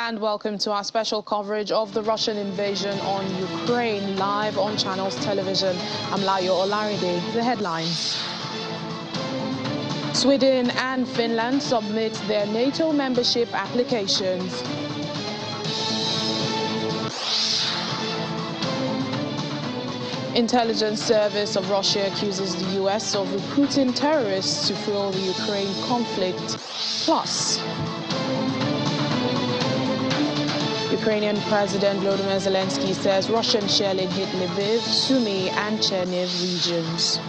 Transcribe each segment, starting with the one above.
And welcome to our special coverage of the Russian invasion on Ukraine, live on Channels Television. I'm Layo Olaride. The headlines. Sweden and Finland submit their NATO membership applications. Intelligence Service of Russia accuses the US of recruiting terrorists to fuel the Ukraine conflict. Plus, Ukrainian President Volodymyr Zelensky says Russian shelling hit Lviv, Sumy and Cherniv regions.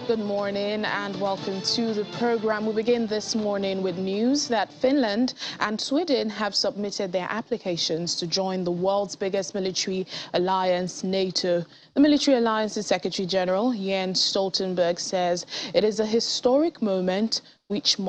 Good morning and welcome to the program. We begin this morning with news that Finland and Sweden have submitted their applications to join the world's biggest military alliance, NATO. The military alliance's Secretary General Jens Stoltenberg says it is a historic moment which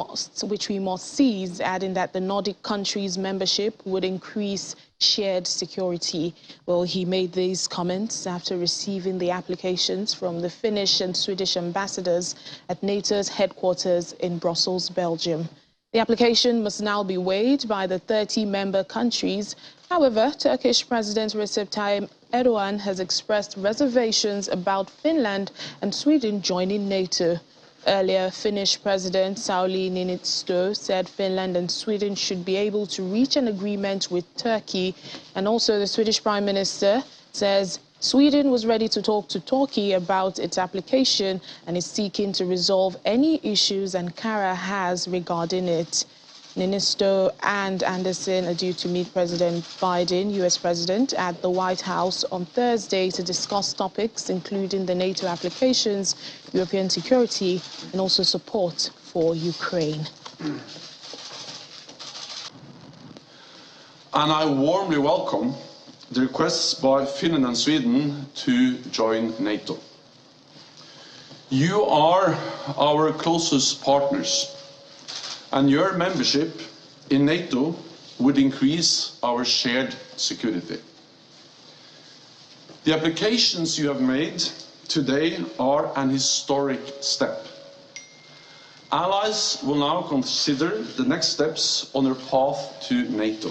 we must seize, adding that the Nordic countries' membership would increase shared security. Well, he made these comments after receiving the applications from the Finnish and Swedish ambassadors at NATO's headquarters in Brussels, Belgium. The application must now be weighed by the 30-member countries. However, Turkish President Recep Tayyip Erdogan has expressed reservations about Finland and Sweden joining NATO. Earlier, Finnish President Sauli Niinistö said Finland and Sweden should be able to reach an agreement with Turkey. And also the Swedish Prime Minister says Sweden was ready to talk to Turkey about its application and is seeking to resolve any issues Ankara has regarding it. Niinistö and Anderson are due to meet President Biden, US President, at the White House on Thursday to discuss topics including the NATO applications, European security, and also support for Ukraine. And I warmly welcome the requests by Finland and Sweden to join NATO. You are our closest partners, and your membership in NATO would increase our shared security. The applications you have made today are an historic step. Allies will now consider the next steps on their path to NATO.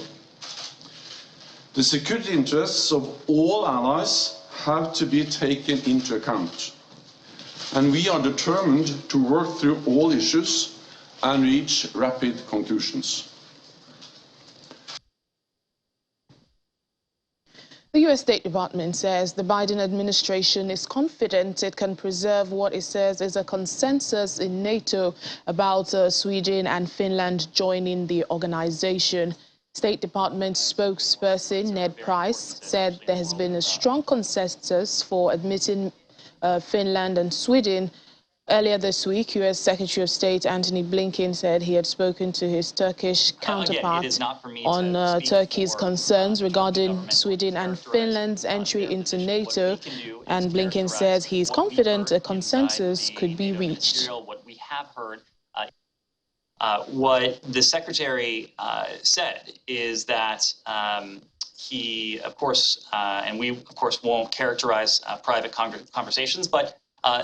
The security interests of all allies have to be taken into account, and we are determined to work through all issues and reach rapid conclusions. The U.S. State Department says the Biden administration is confident it can preserve what it says is a consensus in NATO about Sweden and Finland joining the organization. State Department spokesperson Ned Price said there has been a strong consensus for admitting Finland and Sweden. Earlier this week, U.S. Secretary of State Antony Blinken said he had spoken to his Turkish counterpart on Turkey's concerns regarding Sweden and Finland's entry into NATO, and Blinken says he's confident a consensus could be reached. What we have heard, what the Secretary said is that he, of course, and we, of course, won't characterize private conversations, but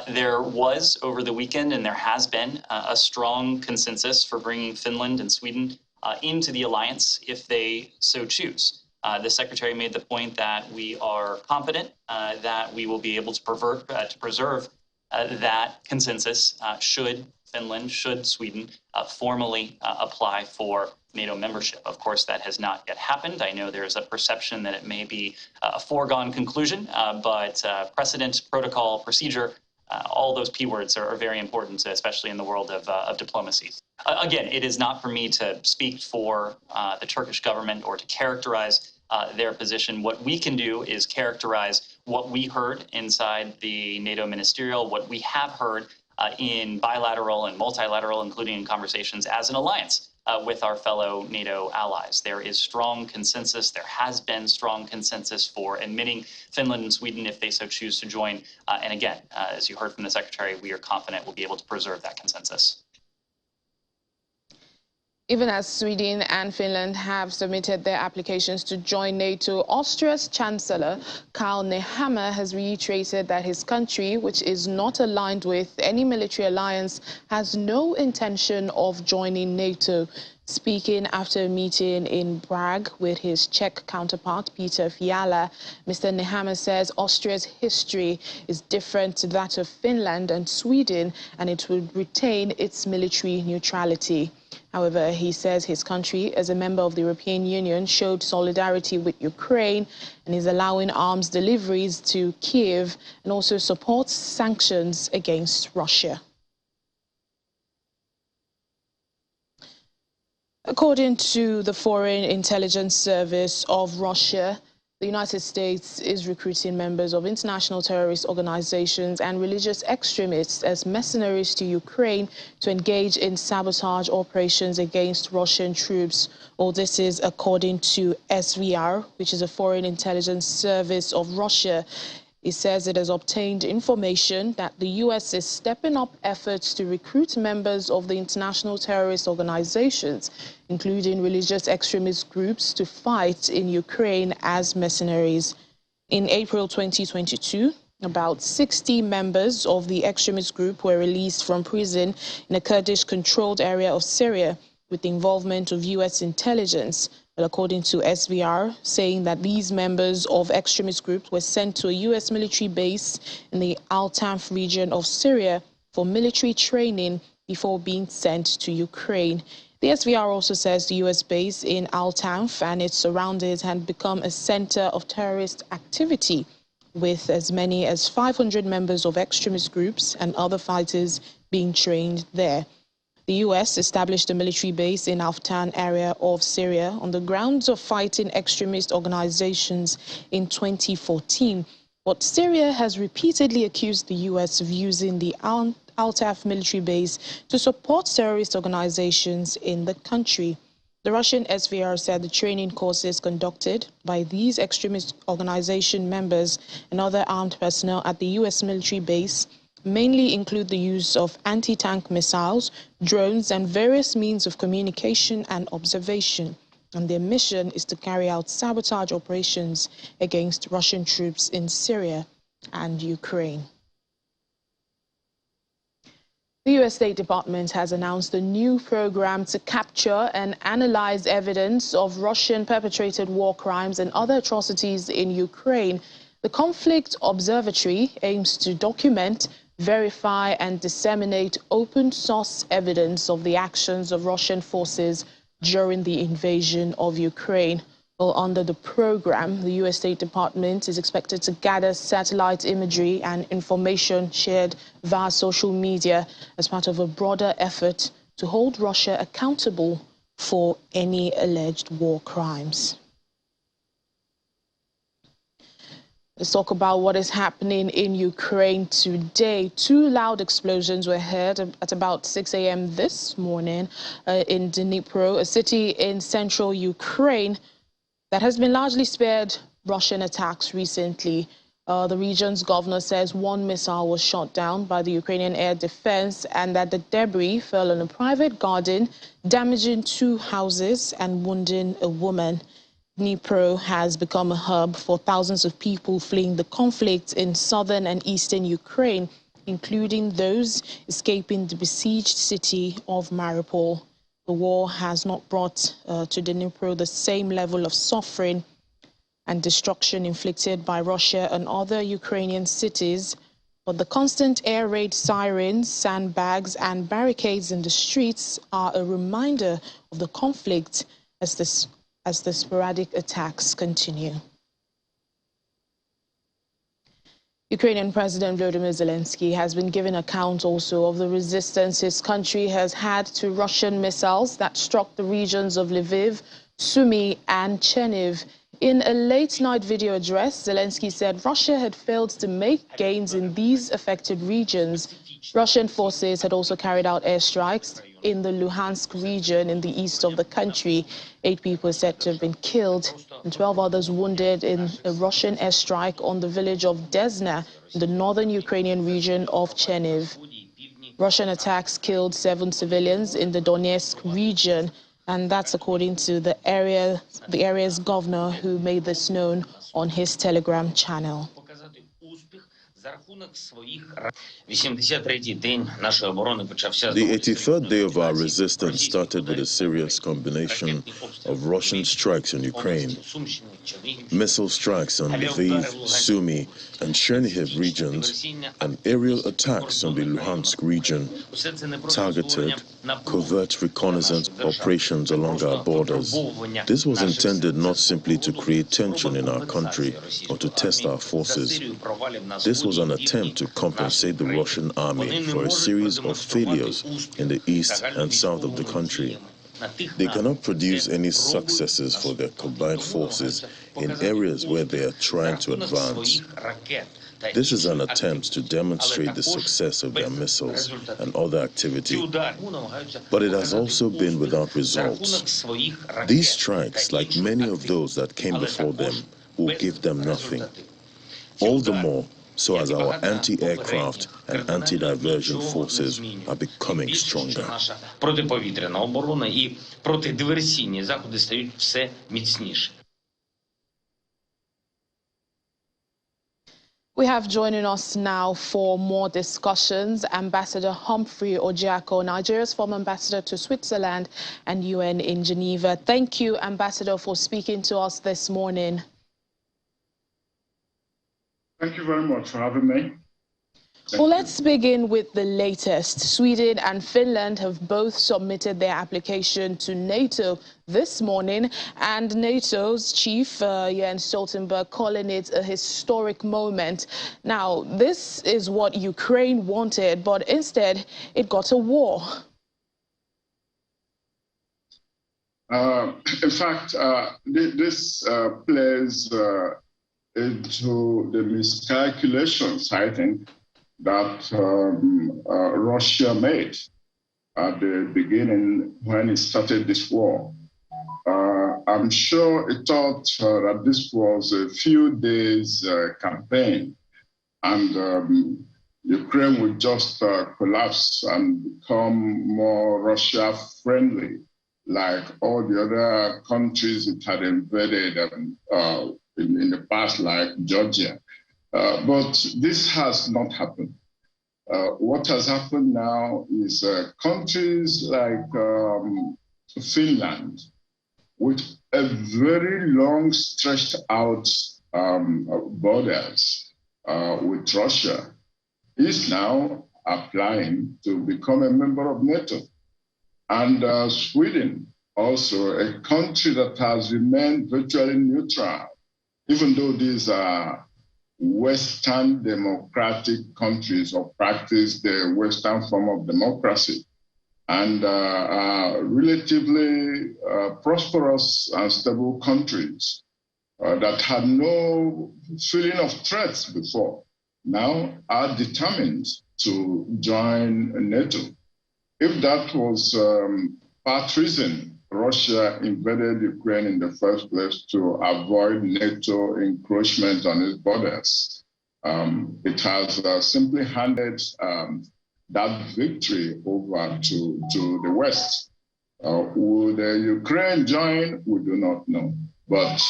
there was over the weekend, and there has been a strong consensus for bringing Finland and Sweden into the alliance if they so choose. The Secretary made the point that we are confident that we will be able to preserve that consensus should Finland, should Sweden formally apply for NATO membership. Of course, that has not yet happened. I know there's a perception that it may be a foregone conclusion, but precedent, protocol, procedure, all those P words are very important, especially in the world of diplomacy. Again, it is not for me to speak for the Turkish government or to characterize their position. What we can do is characterize what we heard inside the NATO ministerial, what we have heard in bilateral and multilateral, including in conversations as an alliance with our fellow NATO allies. There is strong consensus. There has been strong consensus for admitting Finland and Sweden if they so choose to join. And again, as you heard from the Secretary, we are confident we'll be able to preserve that consensus. Even as Sweden and Finland have submitted their applications to join NATO, Austria's Chancellor Karl Nehammer has reiterated that his country, which is not aligned with any military alliance, has no intention of joining NATO. Speaking after a meeting in Prague with his Czech counterpart, Peter Fiala, Mr. Nehammer says Austria's history is different to that of Finland and Sweden, and it would retain its military neutrality. However, he says his country, as a member of the European Union, showed solidarity with Ukraine and is allowing arms deliveries to Kiev and also supports sanctions against Russia. According to the Foreign Intelligence Service of Russia, the United States is recruiting members of international terrorist organizations and religious extremists as mercenaries to Ukraine to engage in sabotage operations against Russian troops. All this is according to SVR, which is a Foreign Intelligence Service of Russia. It says it has obtained information that the U.S. is stepping up efforts to recruit members of the international terrorist organizations, including religious extremist groups, to fight in Ukraine as mercenaries. In April 2022, about 60 members of the extremist group were released from prison in a Kurdish-controlled area of Syria with the involvement of U.S. intelligence. But according to SVR, saying that these members of extremist groups were sent to a U.S. military base in the Al-Tanf region of Syria for military training before being sent to Ukraine. The SVR also says the U.S. base in Al-Tanf and its surroundings had become a center of terrorist activity, with as many as 500 members of extremist groups and other fighters being trained there. The U.S. established a military base in Al-Tanf area of Syria on the grounds of fighting extremist organizations in 2014. But Syria has repeatedly accused the U.S. of using the Al-Tanf military base to support terrorist organizations in the country. The Russian SVR said the training courses conducted by these extremist organization members and other armed personnel at the U.S. military base mainly include the use of anti-tank missiles, drones, and various means of communication and observation. And their mission is to carry out sabotage operations against Russian troops in Syria and Ukraine. The U.S. State Department has announced a new program to capture and analyze evidence of Russian-perpetrated war crimes and other atrocities in Ukraine. The Conflict Observatory aims to document, verify and disseminate open-source evidence of the actions of Russian forces during the invasion of Ukraine. Well, under the program, the U.S. State Department is expected to gather satellite imagery and information shared via social media as part of a broader effort to hold Russia accountable for any alleged war crimes. Let's talk about what is happening in Ukraine today. 2 loud explosions were heard at about 6 a.m. this morning in Dnipro, a city in central Ukraine that has been largely spared Russian attacks recently. The region's governor says 1 missile was shot down by the Ukrainian air defense and that the debris fell on a private garden, damaging 2 houses and wounding a woman. Dnipro has become a hub for thousands of people fleeing the conflict in southern and eastern Ukraine, including those escaping the besieged city of Mariupol. The war has not brought to Dnipro the same level of suffering and destruction inflicted by Russia and other Ukrainian cities, but the constant air raid sirens, sandbags and barricades in the streets are a reminder of the conflict as the sporadic attacks continue. Ukrainian President Volodymyr Zelensky has been given account also of the resistance his country has had to Russian missiles that struck the regions of Lviv, Sumy and Cherniv. In a late-night video address, Zelensky said Russia had failed to make gains in these affected regions. Russian forces had also carried out airstrikes in the Luhansk region in the east of the country. 8 people are said to have been killed and 12 others wounded in a Russian airstrike on the village of Desna in the northern Ukrainian region of Cherniv. Russian attacks killed 7 civilians in the Donetsk region. And that's according to the area's governor, who made this known on his Telegram channel. The 83rd day of our resistance started with a serious combination of Russian strikes on Ukraine, missile strikes on Lviv, Sumy, and Chernihiv regions, and aerial attacks on the Luhansk region, targeted covert reconnaissance operations along our borders. This was intended not simply to create tension in our country or to test our forces. This was an attempt to compensate the Russian army for a series of failures in the east and south of the country. They cannot produce any successes for their combined forces in areas where they are trying to advance. This is an attempt to demonstrate the success of their missiles and other activity, but it has also been without results. These strikes, like many of those that came before them, will give them nothing. All the more so as our anti-aircraft and anti-diversion forces are becoming stronger. We have joining us now for more discussions Ambassador Humphrey Ojiako, Nigeria's former ambassador to Switzerland and UN in Geneva. Thank you, Ambassador, for speaking to us this morning. Thank you very much for having me. Well, let's begin with the latest. Sweden and Finland have both submitted their application to NATO this morning, and NATO's chief, Jens Stoltenberg, calling it a historic moment. Now, this is what Ukraine wanted, but instead it got a war. In fact, this plays into the miscalculations, I think, that Russia made at the beginning when it started this war. I'm sure it thought that this was a few days campaign, and Ukraine would just collapse and become more Russia-friendly, like all the other countries it had invaded in the past, like Georgia. But this has not happened. What has happened now is countries like Finland, with a very long stretched out borders with Russia, is now applying to become a member of NATO. And Sweden, also a country that has remained virtually neutral, even though these are Western democratic countries or practice the Western form of democracy, and relatively prosperous and stable countries that had no feeling of threats before, now are determined to join NATO. If that was part reason Russia invaded Ukraine in the first place to avoid NATO encroachment on its borders, it has simply handed that victory over to the West. Will the Ukraine join? We do not know. But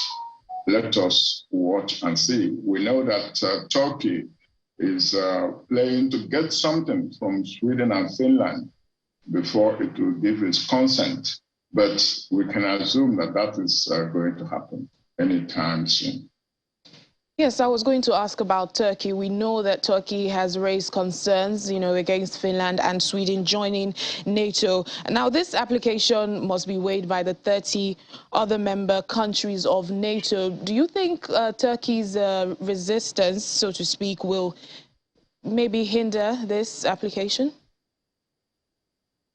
let us watch and see. We know that Turkey is playing to get something from Sweden and Finland before it will give its consent. But we can assume that that is going to happen anytime soon. Yes, I was going to ask about Turkey. We know that Turkey has raised concerns, against Finland and Sweden joining NATO. Now, this application must be weighed by the 30 other member countries of NATO. Do you think Turkey's resistance, so to speak, will maybe hinder this application?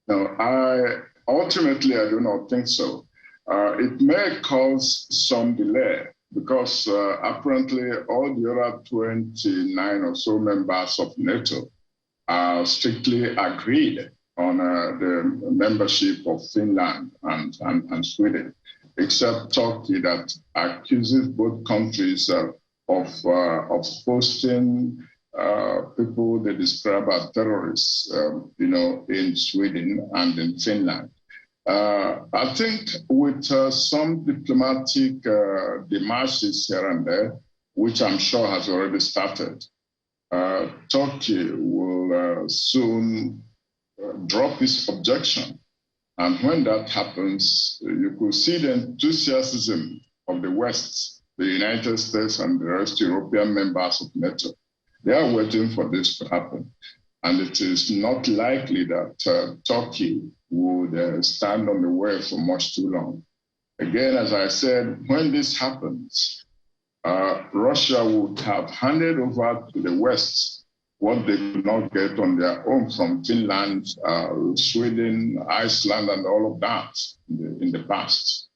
No, ultimately, I do not think so. It may cause some delay because apparently all the other 29 or so members of NATO are strictly agreed on the membership of Finland and Sweden, except Turkey that accuses both countries of hosting people they describe as terrorists, in Sweden and in Finland. I think with some diplomatic demarches here and there, which I'm sure has already started, Turkey will soon drop its objection. And when that happens, you could see the enthusiasm of the West, the United States and the rest European members of NATO. They are waiting for this to happen. And it is not likely that Turkey would stand on the way for much too long. Again, as I said, when this happens, Russia would have handed over to the West what they could not get on their own from Finland, Sweden, Iceland, and all of that in the past.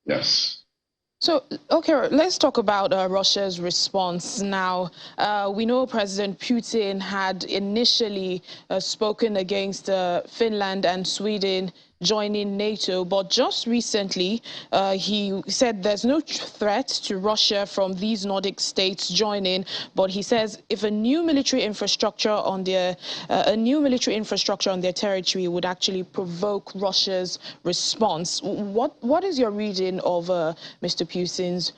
Yes. So, okay, let's talk about Russia's response now. We know President Putin had initially spoken against Finland and Sweden joining NATO, but just recently he said there's no threat to Russia from these Nordic states joining, but he says if a new military infrastructure on their territory would actually provoke Russia's response. What is your reading of Mr. Putin's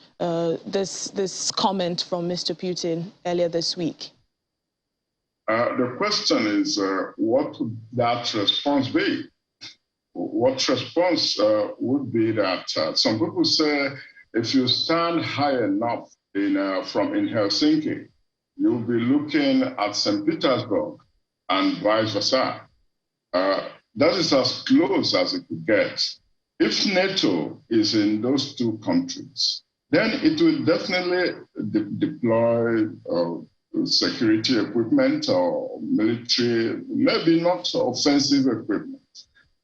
this comment from Mr. Putin earlier this week? The question is, what would that response be? What response would be that some people say if you stand high enough in Helsinki, you'll be looking at St. Petersburg and vice versa. That is as close as it could get. If NATO is in those two countries, then it will definitely deploy security equipment or military, maybe not offensive equipment.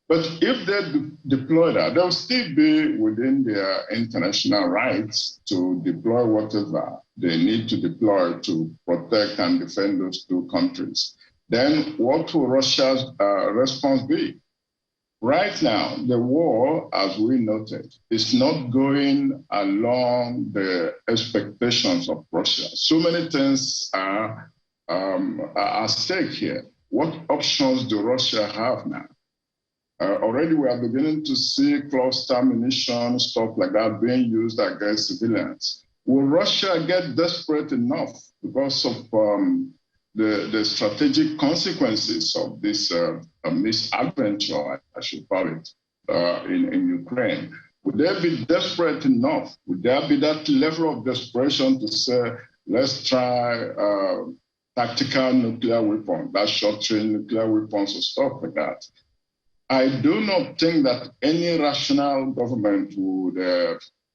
But if they deploy that, they'll still be within their international rights to deploy whatever they need to deploy to protect and defend those two countries. Then what will Russia's response be? Right now, the war, as we noted, is not going along the expectations of Russia. So many things are at stake here. What options do Russia have now? Already we are beginning to see cluster ammunition, stuff like that being used against civilians. Will Russia get desperate enough because of the strategic consequences of this misadventure, I should call it, in Ukraine? Would they be desperate enough? Would there be that level of desperation to say, let's try tactical nuclear weapons, that short-range nuclear weapons or stuff like that? I do not think that any rational government would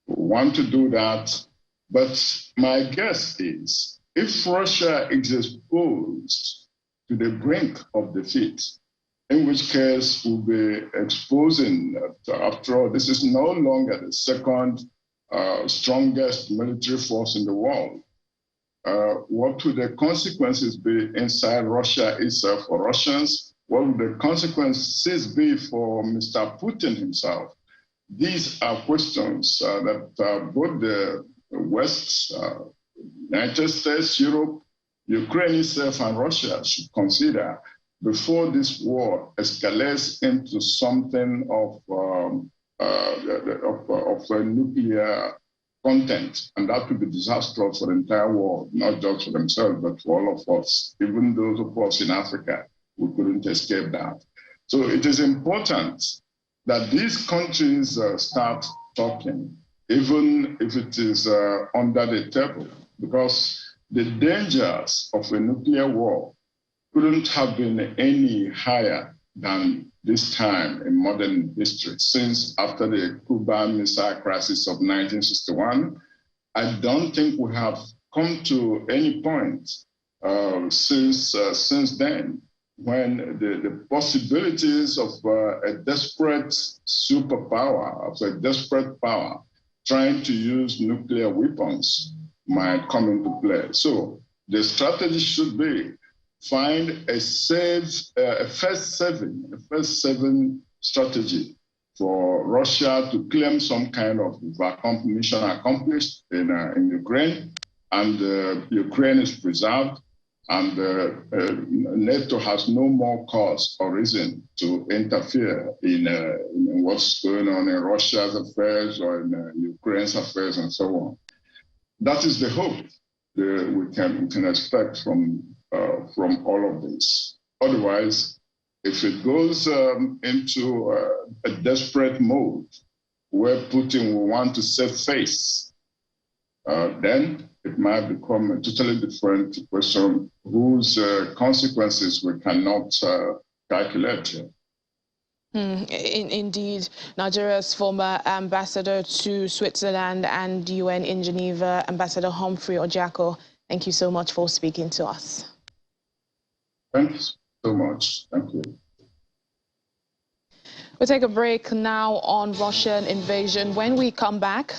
want to do that. But my guess is if Russia is exposed to the brink of defeat, in which case we'll be exposing, after all, this is no longer the second strongest military force in the world. What would the consequences be inside Russia itself for Russians? What would the consequences be for Mr. Putin himself? These are questions that both the West, United States, Europe, Ukraine itself, and Russia should consider before this war escalates into something of a nuclear content. And that would be disastrous for the entire world, not just for themselves, but for all of us, even those of us in Africa. We couldn't escape that. So it is important that these countries start talking, even if it is under the table, because the dangers of a nuclear war couldn't have been any higher than this time in modern history. Since after the Cuban Missile Crisis of 1961, I don't think we have come to any point since then when the possibilities of a desperate superpower, of a desperate power, trying to use nuclear weapons might come into play. So the strategy should be find a first seven strategy for Russia to claim some kind of mission accomplished in Ukraine, and Ukraine is preserved. And NATO has no more cause or reason to interfere in what's going on in Russia's affairs or in Ukraine's affairs and so on. That is the hope we can expect from all of this. Otherwise, if it goes into a desperate mode where Putin will want to save face, then it might become a totally different question whose consequences we cannot calculate. Indeed. Nigeria's former ambassador to Switzerland and UN in Geneva, Ambassador Humphrey Ojako, thank you so much for speaking to us. Thanks so much. Thank you. We'll take a break now on Russian invasion. When we come back,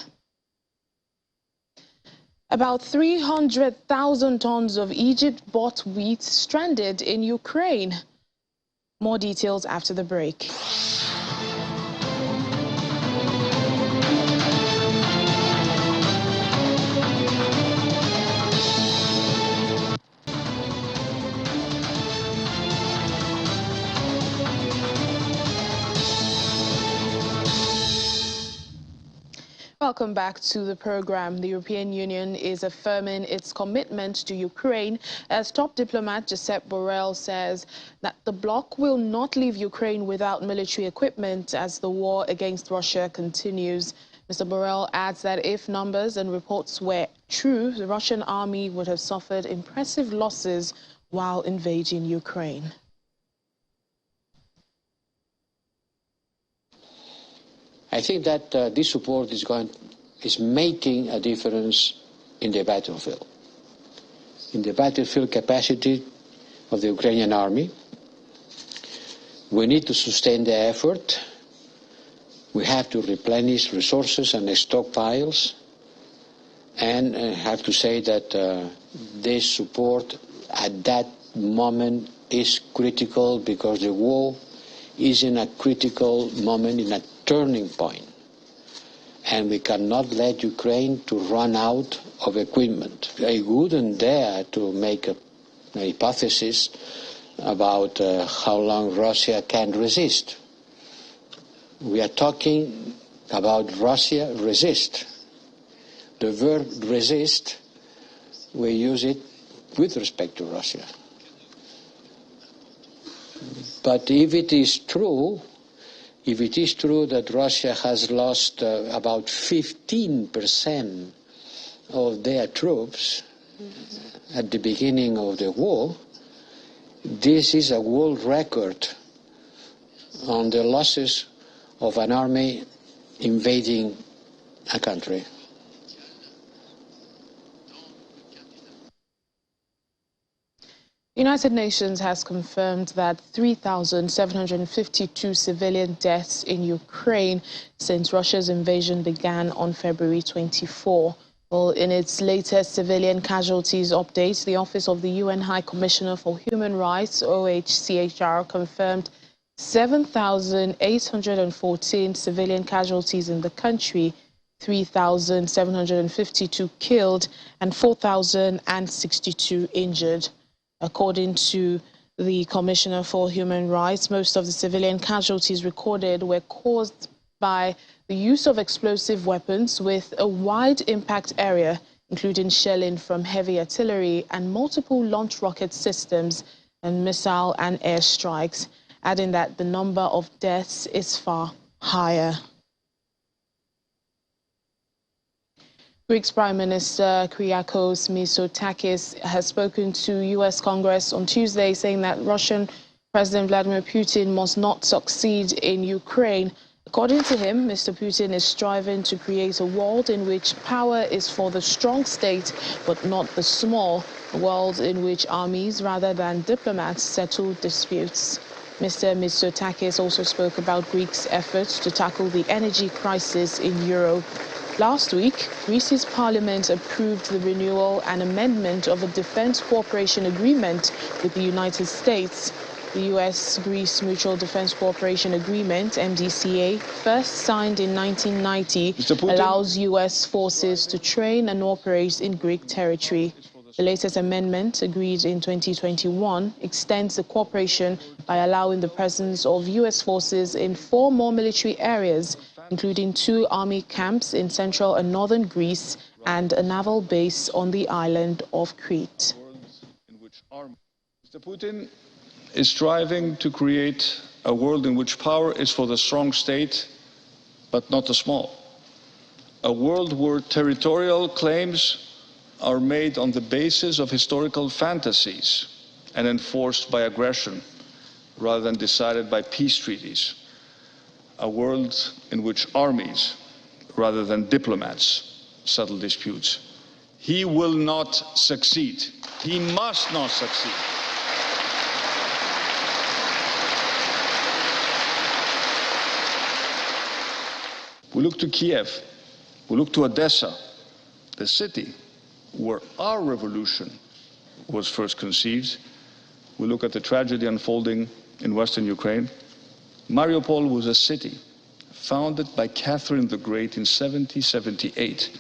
about 300,000 tons of Egypt-bought wheat stranded in Ukraine. More details after the break. Welcome back to the program. The European Union is affirming its commitment to Ukraine as top diplomat Josep Borrell says that the bloc will not leave Ukraine without military equipment as the war against Russia continues. Mr. Borrell adds that if numbers and reports were true, the Russian army would have suffered impressive losses while invading Ukraine. I think that this support is making a difference in the battlefield capacity of the Ukrainian army. We need to sustain the effort. We have to replenish resources and stockpiles. And I have to say that this support at that moment is critical because the war is in a critical moment, in a turning point. And we cannot let Ukraine to run out of equipment. I wouldn't dare to make a hypothesis about how long Russia can resist. We are talking about Russia resist. The word resist, we use it with respect to Russia. But if it is true that Russia has lost about 15% of their troops at the beginning of the war, this is a world record on the losses of an army invading a country. The United Nations has confirmed that 3,752 civilian deaths in Ukraine since Russia's invasion began on February 24. Well, in its latest civilian casualties update, the Office of the UN High Commissioner for Human Rights, OHCHR, confirmed 7,814 civilian casualties in the country, 3,752 killed, and 4,062 injured. According to the Commissioner for Human Rights, most of the civilian casualties recorded were caused by the use of explosive weapons with a wide impact area, including shelling from heavy artillery and multiple launch rocket systems and missile and air strikes, adding that the number of deaths is far higher. Greek's Prime Minister Kravchuk Mitsotakis has spoken to U.S. Congress on Tuesday, saying that Russian President Vladimir Putin must not succeed in Ukraine. According to him, Mr. Putin is striving to create a world in which power is for the strong state, but not the small, a world in which armies rather than diplomats settle disputes. Mr. Mitsotakis also spoke about Greece's efforts to tackle the energy crisis in Europe. Last week, Greece's parliament approved the renewal and amendment of a defense cooperation agreement with the United States. The U.S.-Greece Mutual Defense Cooperation Agreement, MDCA, first signed in 1990, allows U.S. forces to train and operate in Greek territory. The latest amendment, agreed in 2021, extends the cooperation by allowing the presence of U.S. forces in 4 more military areas, including 2 army camps in central and northern Greece and a naval base on the island of Crete. Mr. Putin is striving to create a world in which power is for the strong state, but not the small. A world where territorial claims are made on the basis of historical fantasies and enforced by aggression rather than decided by peace treaties. A world in which armies rather than diplomats settle disputes. He will not succeed. He must not succeed. We look to Kiev, we look to Odessa, the city where our revolution was first conceived. We look at the tragedy unfolding in western Ukraine. Mariupol was a city founded by Catherine the Great in 1778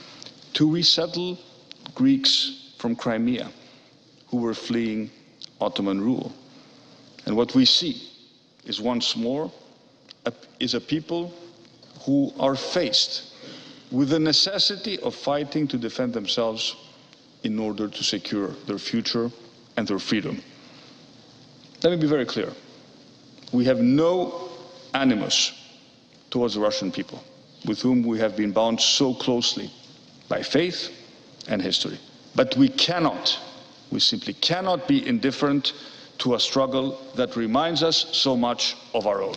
to resettle Greeks from Crimea who were fleeing Ottoman rule. And what we see is once more a people who are faced with the necessity of fighting to defend themselves in order to secure their future and their freedom. Let me be very clear. We have no animus towards the Russian people, with whom we have been bound so closely by faith and history. But we simply cannot be indifferent to a struggle that reminds us so much of our own.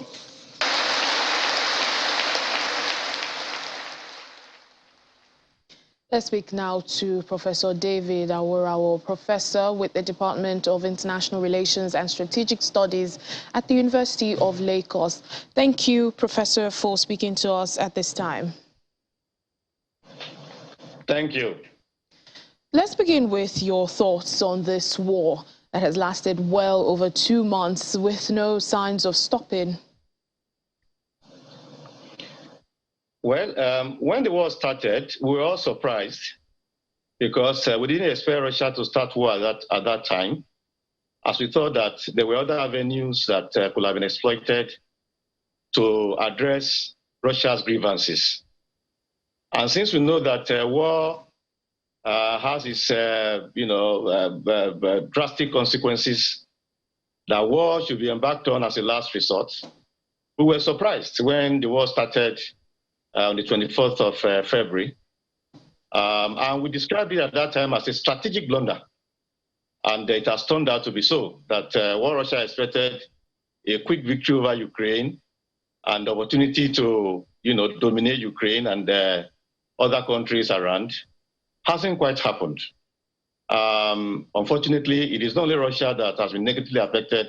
Let's speak now to Professor David Awurawo, professor with the Department of International Relations and Strategic Studies at the University of Lagos. Thank you, Professor, for speaking to us at this time. Thank you. Let's begin with your thoughts on this war that has lasted well over 2 months with no signs of stopping. Well, when the war started, we were all surprised because we didn't expect Russia to start war at that time, as we thought that there were other avenues that could have been exploited to address Russia's grievances. And since we know that war has its, drastic consequences, that war should be embarked on as a last resort, we were surprised when the war started on the 24th of February. And we described it at that time as a strategic blunder. And it has turned out to be so, that what Russia expected, a quick victory over Ukraine and the opportunity to, dominate Ukraine and other countries around, hasn't quite happened. Unfortunately, it is not only Russia that has been negatively affected.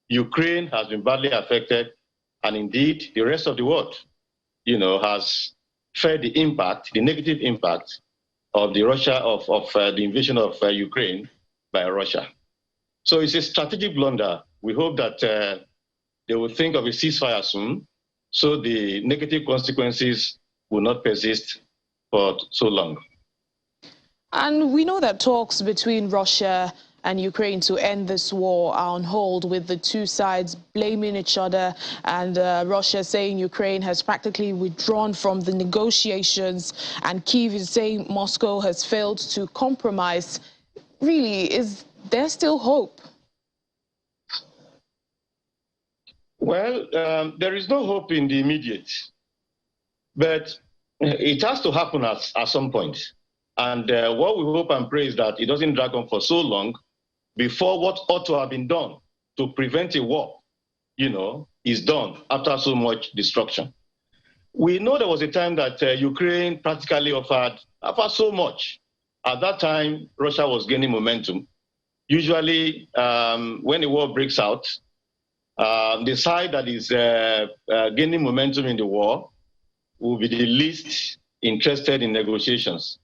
Ukraine has been badly affected. And indeed, the rest of the world has felt the impact, the negative impact of the the invasion of Ukraine by Russia. So it's a strategic blunder. We hope that they will think of a ceasefire soon, so the negative consequences will not persist for so long. And we know that talks between Russia and Ukraine to end this war are on hold, with the two sides blaming each other, and Russia saying Ukraine has practically withdrawn from the negotiations, and Kyiv is saying Moscow has failed to compromise. Really, is there still hope? Well, there is no hope in the immediate, but it has to happen at some point. And what we hope and pray is that it doesn't drag on for so long before what ought to have been done to prevent a war, is done after so much destruction. We know there was a time that Ukraine practically offered so much. At that time, Russia was gaining momentum. Usually, when a war breaks out, the side that is gaining momentum in the war will be the least interested in negotiations.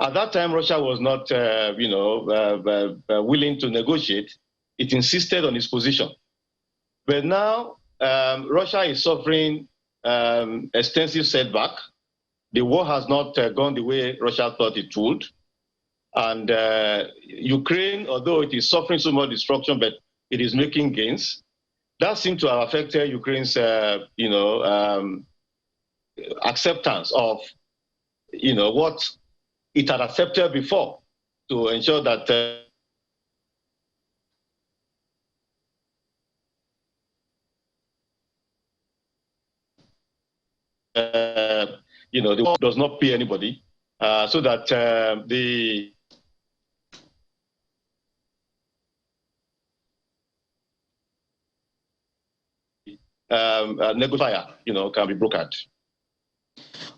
At that time, Russia was not, willing to negotiate. It insisted on its position. But now, Russia is suffering extensive setback. The war has not gone the way Russia thought it would. And Ukraine, although it is suffering so much destruction, but it is making gains. That seems to have affected Ukraine's, acceptance of, what it had accepted before to ensure that the war does not pay anybody, so that the negotiator, can be brokered.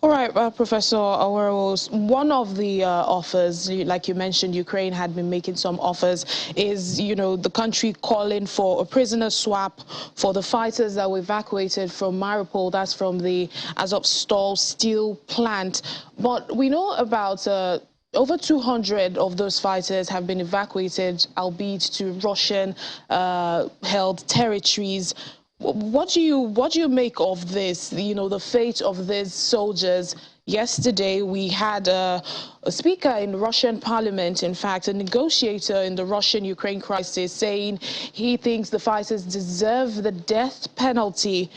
All right, Professor Aweros, one of the offers, like you mentioned, Ukraine had been making some offers, is, the country calling for a prisoner swap for the fighters that were evacuated from Mariupol, that's from the Azovstal steel plant. But we know about over 200 of those fighters have been evacuated, albeit to Russian-held territories. What do you make of this, the fate of these soldiers? Yesterday, we had a speaker in Russian parliament, in fact, a negotiator in the Russian-Ukraine crisis, saying he thinks the fighters deserve the death penalty.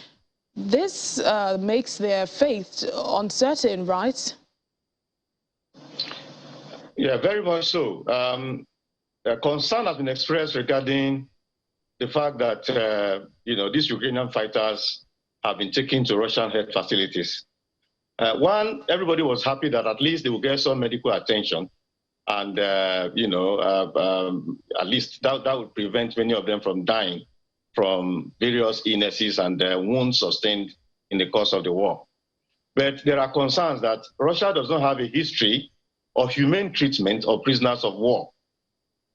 This makes their fate uncertain, right? Yeah, very much so. Concern has been expressed regarding the fact that, these Ukrainian fighters have been taken to Russian-held facilities. One, everybody was happy that at least they will get some medical attention. And, at least that would prevent many of them from dying from various illnesses and wounds sustained in the course of the war. But there are concerns that Russia does not have a history of humane treatment of prisoners of war.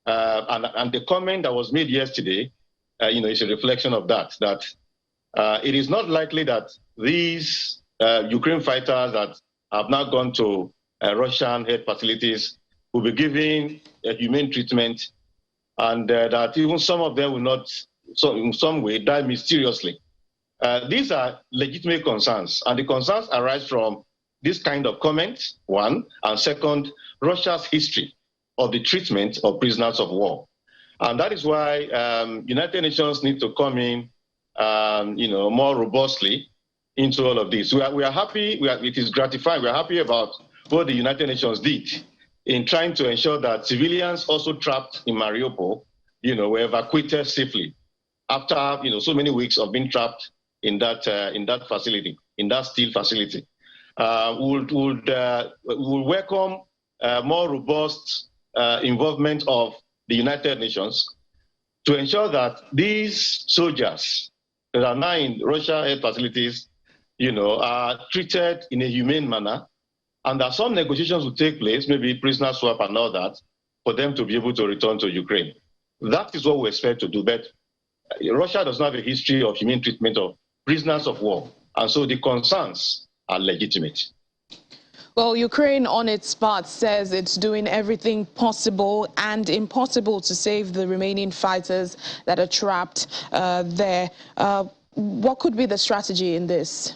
And the comment that was made yesterday, it's a reflection of that it is not likely that these Ukraine fighters that have now gone to Russian-held facilities will be given humane treatment, and that even some of them will not, in some way, die mysteriously. These are legitimate concerns, and the concerns arise from this kind of comments, one, and second, Russia's history of the treatment of prisoners of war. And that is why United Nations need to come in, more robustly into all of this. We are happy. It is gratifying. We are happy about what the United Nations did in trying to ensure that civilians also trapped in Mariupol, were evacuated safely after, so many weeks of being trapped in that facility, in that steel facility. We'll welcome more robust involvement of the United Nations to ensure that these soldiers that are now in Russia-held facilities, are treated in a humane manner, and that some negotiations will take place, maybe prisoner swap and all that, for them to be able to return to Ukraine. That is what we expect to do. But Russia does not have a history of humane treatment of prisoners of war, and so the concerns are legitimate. Well, Ukraine on its part says it's doing everything possible and impossible to save the remaining fighters that are trapped there. What could be the strategy in this?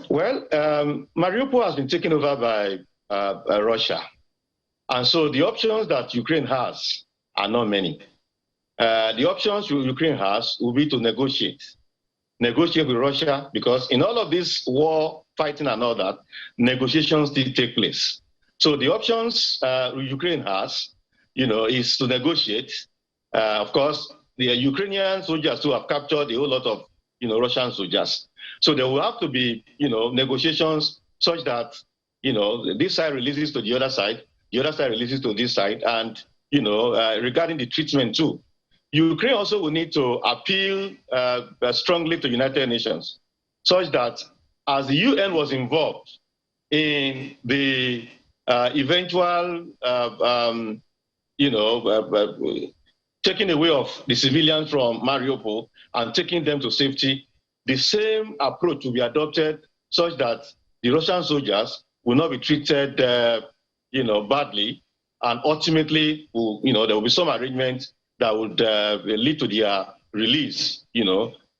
Well, Mariupol has been taken over by Russia. And so the options that Ukraine has are not many. The options Ukraine has will be to negotiate with Russia, because in all of this war, fighting and all that, negotiations did take place. So the options Ukraine has, is to negotiate. Of course, the Ukrainian soldiers too have captured a whole lot of, Russian soldiers. So there will have to be, negotiations such that, this side releases to the other side releases to this side, and, regarding the treatment too. Ukraine also will need to appeal strongly to United Nations, such that as the UN was involved in the eventual, taking away of the civilians from Mariupol and taking them to safety, the same approach will be adopted such that the Russian soldiers will not be treated, badly, and ultimately, there will be some arrangement that would lead to their release,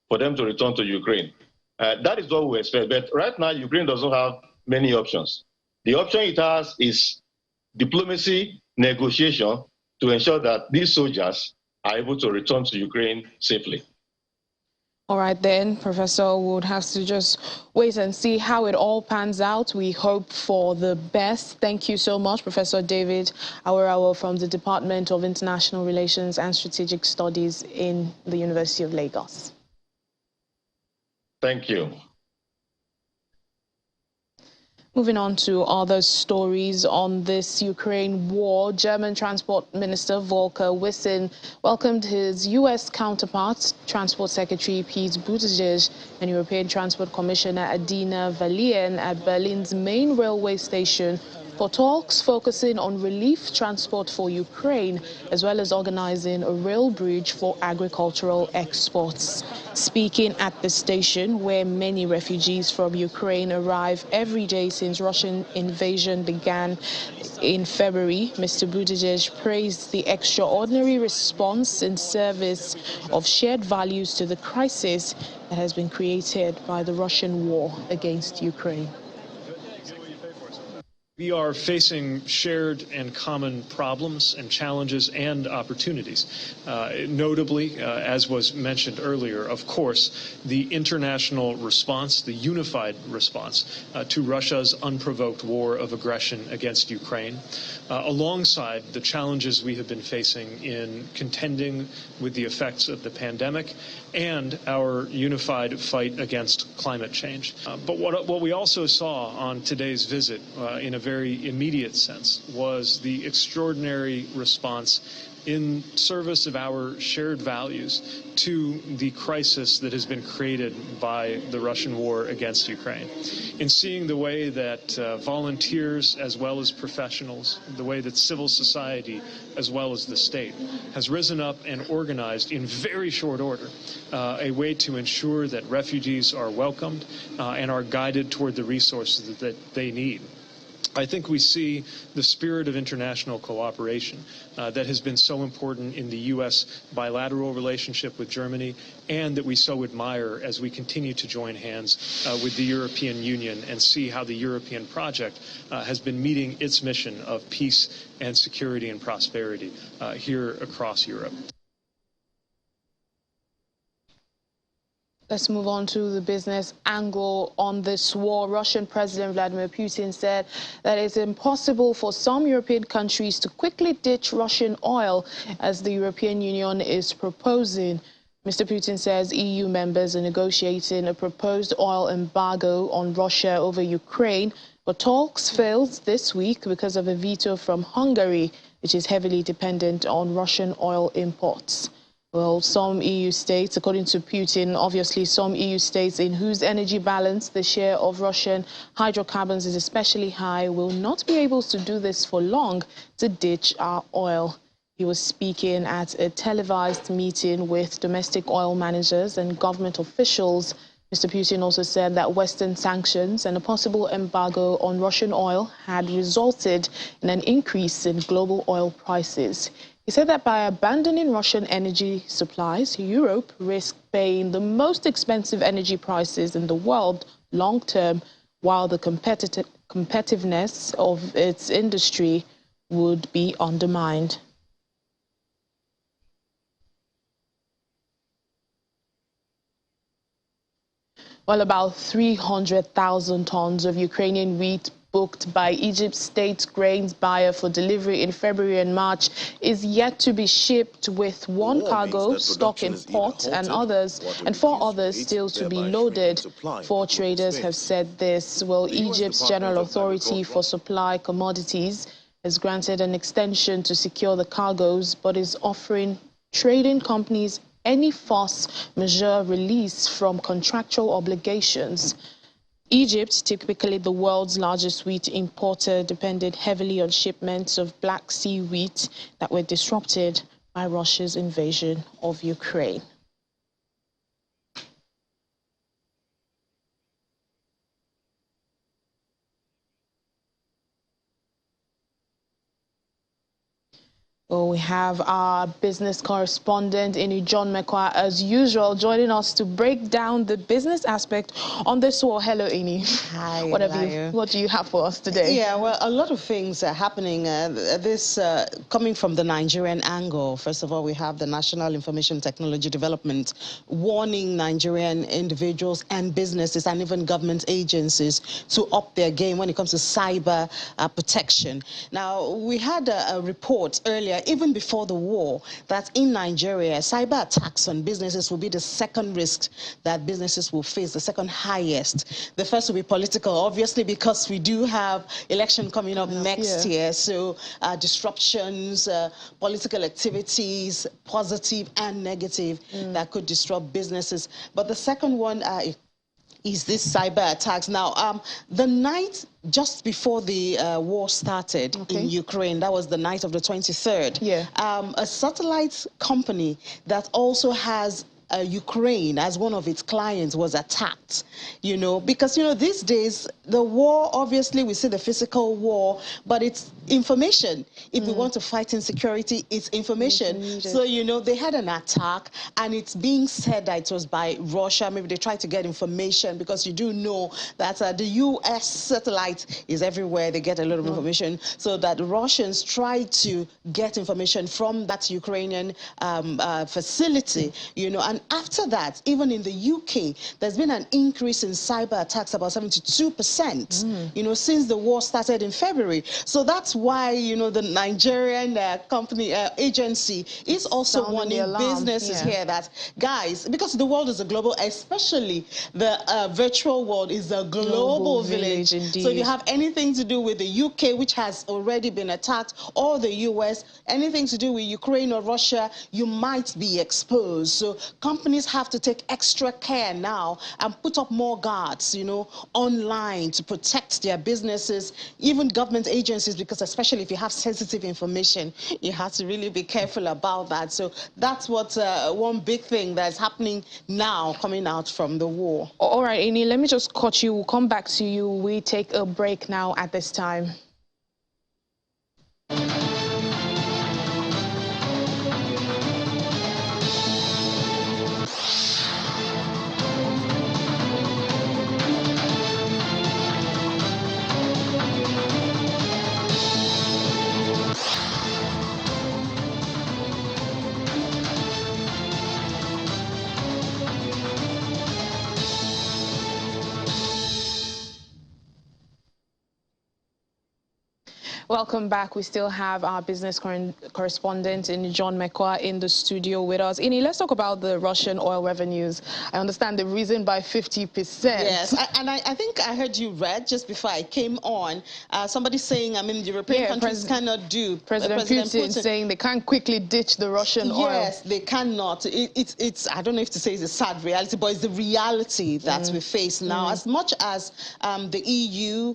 for them to return to Ukraine. That is what we expect. But right now, Ukraine doesn't have many options. The option it has is diplomacy, negotiation to ensure that these soldiers are able to return to Ukraine safely. All right, then, Professor, would have to just wait and see how it all pans out. We hope for the best. Thank you so much, Professor David Awarawo from the Department of International Relations and Strategic Studies in the University of Lagos. Thank you. Moving on to other stories on this Ukraine war, German Transport Minister Volker Wissing welcomed his U.S. counterpart, Transport Secretary Pete Buttigieg, and European Transport Commissioner Adina Valian at Berlin's main railway station for talks focusing on relief transport for Ukraine, as well as organizing a rail bridge for agricultural exports. Speaking at the station, where many refugees from Ukraine arrive every day since Russian invasion began in February, Mr. Buttigieg praised the extraordinary response in service of shared values to the crisis that has been created by the Russian war against Ukraine. We are facing shared and common problems and challenges and opportunities. Notably, as was mentioned earlier, of course, the international response, the unified response to Russia's unprovoked war of aggression against Ukraine, alongside the challenges we have been facing in contending with the effects of the pandemic and our unified fight against climate change. But what we also saw on today's visit in a very immediate sense was the extraordinary response in service of our shared values to the crisis that has been created by the Russian war against Ukraine. In seeing the way that volunteers as well as professionals, the way that civil society as well as the state has risen up and organized in very short order a way to ensure that refugees are welcomed and are guided toward the resources that they need. I think we see the spirit of international cooperation that has been so important in the U.S. bilateral relationship with Germany, and that we so admire as we continue to join hands with the European Union and see how the European project has been meeting its mission of peace and security and prosperity here across Europe. Let's move on to the business angle on this war. Russian President Vladimir Putin said that it's impossible for some European countries to quickly ditch Russian oil, as the European Union is proposing. Mr. Putin says EU members are negotiating a proposed oil embargo on Russia over Ukraine, but talks failed this week because of a veto from Hungary, which is heavily dependent on Russian oil imports. Well, some EU states, according to Putin, obviously some EU states in whose energy balance the share of Russian hydrocarbons is especially high, will not be able to do this for long to ditch our oil. He was speaking at a televised meeting with domestic oil managers and government officials. Mr. Putin also said that Western sanctions and a possible embargo on Russian oil had resulted in an increase in global oil prices. He said that by abandoning Russian energy supplies, Europe risks paying the most expensive energy prices in the world long term, while the competitiveness of its industry would be undermined. Well, about 300,000 tons of Ukrainian wheat booked by Egypt's state grains buyer for delivery in February and March is yet to be shipped, with one cargo stuck in port and four others still to be loaded. Four traders have said this. Well, Egypt's General Authority for Supply Commodities has granted an extension to secure the cargoes, but is offering trading companies any force majeure release from contractual obligations. Egypt, typically the world's largest wheat importer, depended heavily on shipments of Black Sea wheat that were disrupted by Russia's invasion of Ukraine. Well, we have our business correspondent, John Mekwa, as usual, joining us to break down the business aspect on this war. Hello, Ini. Hi, What do you have for us today? Yeah, well, a lot of things are happening. Coming from the Nigerian angle. First of all, we have the National Information Technology Development warning Nigerian individuals and businesses and even government agencies to up their game when it comes to cyber protection. Now, we had a report earlier, even before the war, that in Nigeria, cyber attacks on businesses will be the second risk that businesses will face, the second highest. The first will be political, obviously, because we do have election coming up next year. So disruptions, political activities, positive and negative, that could disrupt businesses. But the second one is this cyber attacks. Now, the night just before the war started in Ukraine, that was the night of the 23rd, a satellite company that also has Ukraine as one of its clients was attacked, because, these days, the war, obviously, we see the physical war, but it's information. If we want to fight insecurity, it's information. So, they had an attack, and it's being said that it was by Russia. Maybe they tried to get information, because you do know that the U.S. satellite is everywhere. They get a lot of information. So that Russians tried to get information from that Ukrainian facility, and after that, even in the UK, there's been an increase in cyber attacks, about 72%, since the war started in February. So that's why, the Nigerian agency is also warning businesses here that, guys, because the world is a global, especially the virtual world is a global village. Indeed. So if you have anything to do with the UK, which has already been attacked, or the US, anything to do with Ukraine or Russia, you might be exposed. So companies have to take extra care now and put up more guards, online to protect their businesses, even government agencies, because especially if you have sensitive information, you have to really be careful about that. So that's what one big thing that's happening now coming out from the war. All right, Ini, let me just cut you. We'll come back to you. We take a break now at this time. Welcome back. We still have our business correspondent, John Mekwa, in the studio with us. Ini, let's talk about the Russian oil revenues. I understand they've risen by 50%. Yes, and I think I heard you read just before I came on, somebody saying, the European countries cannot do. President Putin saying they can't quickly ditch the Russian oil. Yes, they cannot. It's I don't know if to say it's a sad reality, but it's the reality that we face now. As much as the EU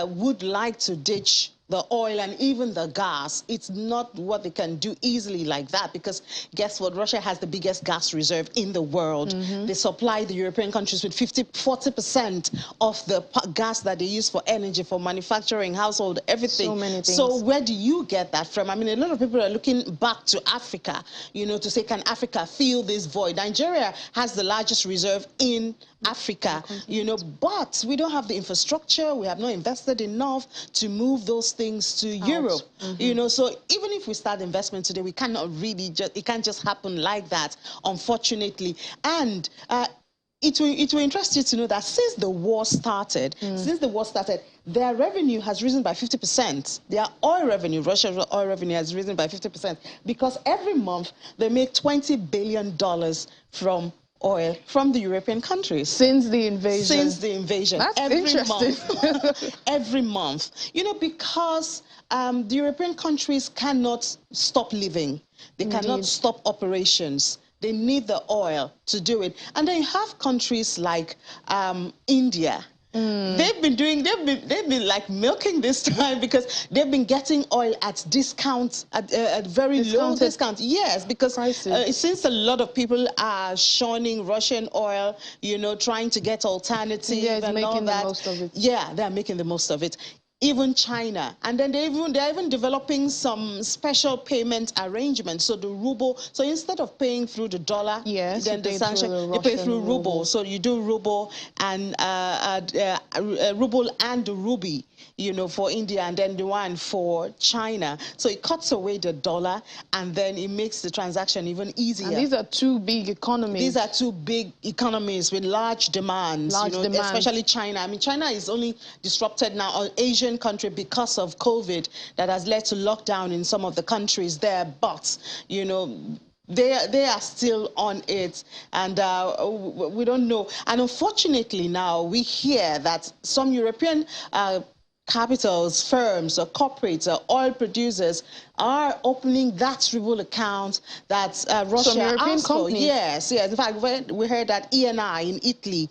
would like to ditch the oil and even the gas, it's not what they can do easily like that, because guess what? Russia has the biggest gas reserve in the world. They supply the European countries with 40% of the gas that they use for energy, for manufacturing, household, everything. So many things. So where do you get that from? A lot of people are looking back to Africa, to say, can Africa fill this void? Nigeria has the largest reserve in Africa, but we don't have the infrastructure. We have not invested enough to move those things to Europe. So even if we start investment today, we cannot really it can't just happen like that, unfortunately. And it will interest you to know that since the war started, their revenue has risen by 50%. Their oil revenue, Russia's oil revenue, has risen by 50%, because every month they make $20 billion from oil from the European countries. Since the invasion. Since the invasion. That's every interesting. month. Every month. Because the European countries cannot stop living. They cannot stop operations. They need the oil to do it. And then you have countries like India. They've been like milking this time, because they've been getting oil at discount, at very low discount. Yes, because since a lot of people are shunning Russian oil, trying to get alternatives and all that. Most of it. Yeah, they're making the most of it. even China. And then they're even developing some special payment arrangements. So the ruble, so instead of paying through the dollar, yes, then the sanction, you pay through ruble. So you do ruble and ruble and the rupee, you know, for India, and then the one for China. So it cuts away the dollar, and then it makes the transaction even easier. And these are two big economies. These are two big economies with large demands, especially China. I mean, China is only disrupted now, an Asian country, because of COVID that has led to lockdown in some of the countries there. But, you know, they are still on it, and we don't know. And unfortunately now we hear that some European capitals, firms, or corporates, or oil producers are opening that ruble account that Russia asked for. Yes, yes. In fact, we heard that ENI in Italy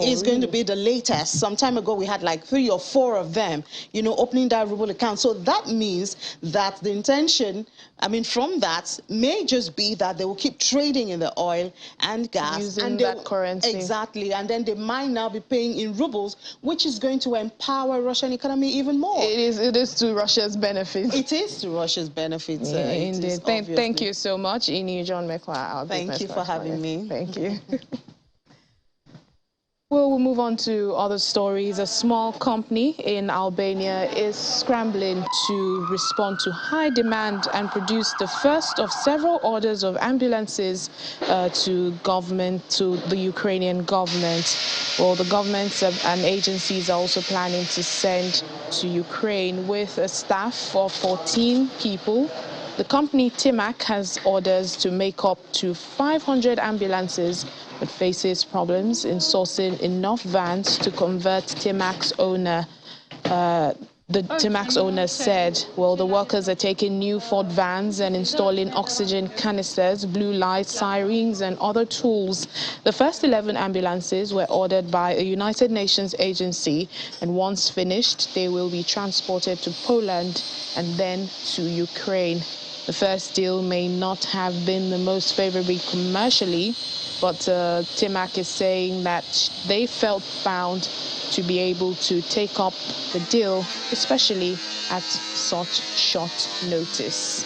is going to be the latest. Some time ago, we had like 3 or 4 of them, you know, opening that ruble account. So that means that the intention, I mean, from that may just be that they will keep trading in the oil and gas. Using that currency. Exactly. And then they might now be paying in rubles, which is going to empower Russian economy even more. It is to Russia's benefit. It is to Russia's benefits. Indeed. Thank you so much, Ini John Mekwa. Thank you for having me. Thank you. Well, we'll move on to other stories. A small company in Albania is scrambling to respond to high demand and produce the first of several orders of ambulances to the Ukrainian government. Well, the governments and agencies are also planning to send to Ukraine with a staff of 14 people. The company Timac has orders to make up to 500 ambulances, but faces problems in sourcing enough vans to convert Timac's owner. The Timac's owner said, well, the workers are taking new Ford vans and installing oxygen canisters, blue lights, sirens, and other tools. The first 11 ambulances were ordered by a United Nations agency, and once finished, they will be transported to Poland and then to Ukraine. The first deal may not have been the most favorable commercially, but Timac is saying that they felt bound to be able to take up the deal, especially at such short notice.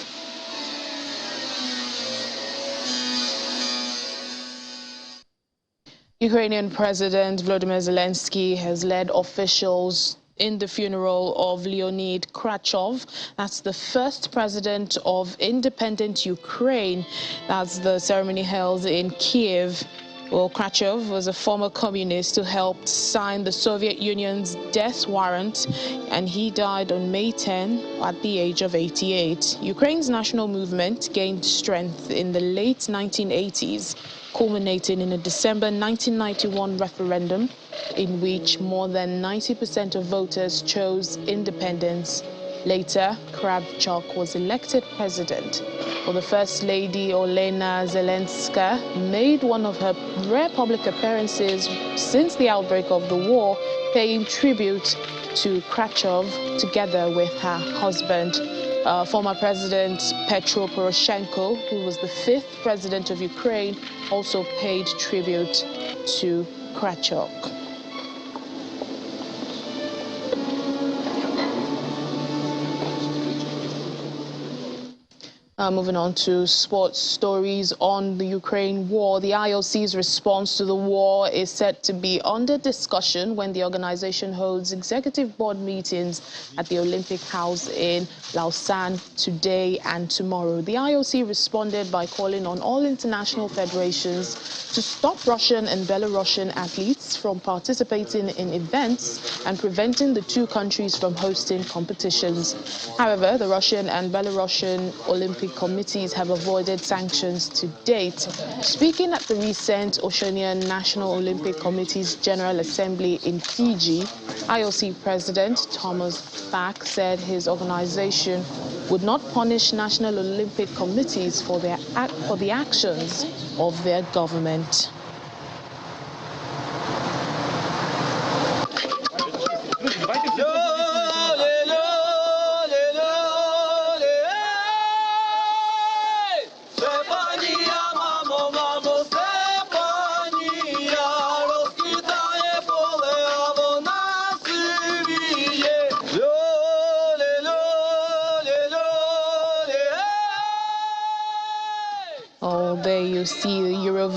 Ukrainian President Volodymyr Zelensky has led officials in the funeral of Leonid Kravchuk. That's the first president of independent Ukraine. That's the ceremony held in Kiev. Well, Kravchuk was a former communist who helped sign the Soviet Union's death warrant, and he died on May 10 at the age of 88. Ukraine's national movement gained strength in the late 1980s, culminating in a December 1991 referendum in which more than 90% of voters chose independence. Later, Kravchuk was elected president. Well, the First Lady, Olena Zelenska, made one of her rare public appearances since the outbreak of the war, paying tribute to Kravchuk together with her husband. Former President Petro Poroshenko, who was the 5th president of Ukraine, also paid tribute to Kravchuk. Moving on to sports stories on the Ukraine war. The IOC's response to the war is set to be under discussion when the organization holds executive board meetings at the Olympic House in Lausanne today and tomorrow. The IOC responded by calling on all international federations to stop Russian and Belarusian athletes from participating in events and preventing the two countries from hosting competitions. However, the Russian and Belarusian Olympic committees have avoided sanctions to date. Speaking at the recent Oceanian National Olympic Committee's General Assembly in Fiji, IOC President Thomas Bach said his organization would not punish National Olympic committees for the actions of their government.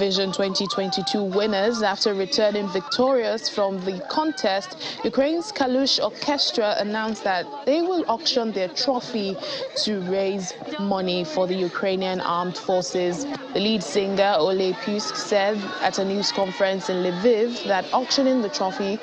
Eurovision 2022 winners after returning victorious from the contest. Ukraine's Kalush Orchestra announced that they will auction their trophy to raise money for the Ukrainian armed forces. The lead singer, Ole Pusk, said at a news conference in Lviv that auctioning the trophy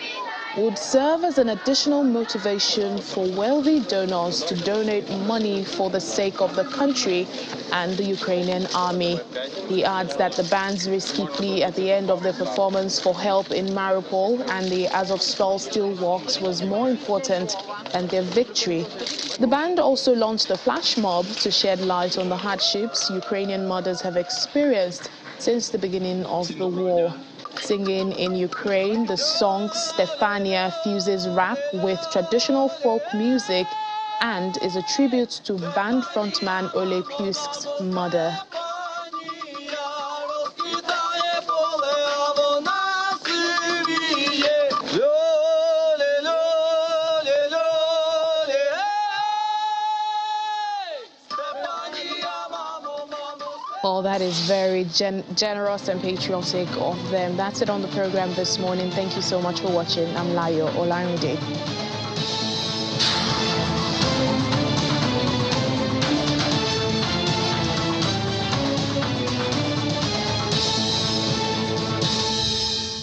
would serve as an additional motivation for wealthy donors to donate money for the sake of the country and the Ukrainian army. He adds that the band's risky plea at the end of the performance for help in Mariupol and the Azovstal steelworks was more important than their victory. The band also launched a flash mob to shed light on the hardships Ukrainian mothers have experienced since the beginning of the war. Singing in Ukraine, the song Stefania fuses rap with traditional folk music and is a tribute to band frontman Ole Pusk's mother. Well, that is very generous and patriotic of them. That's it on the program this morning. Thank you so much for watching. I'm Layo Olarinde.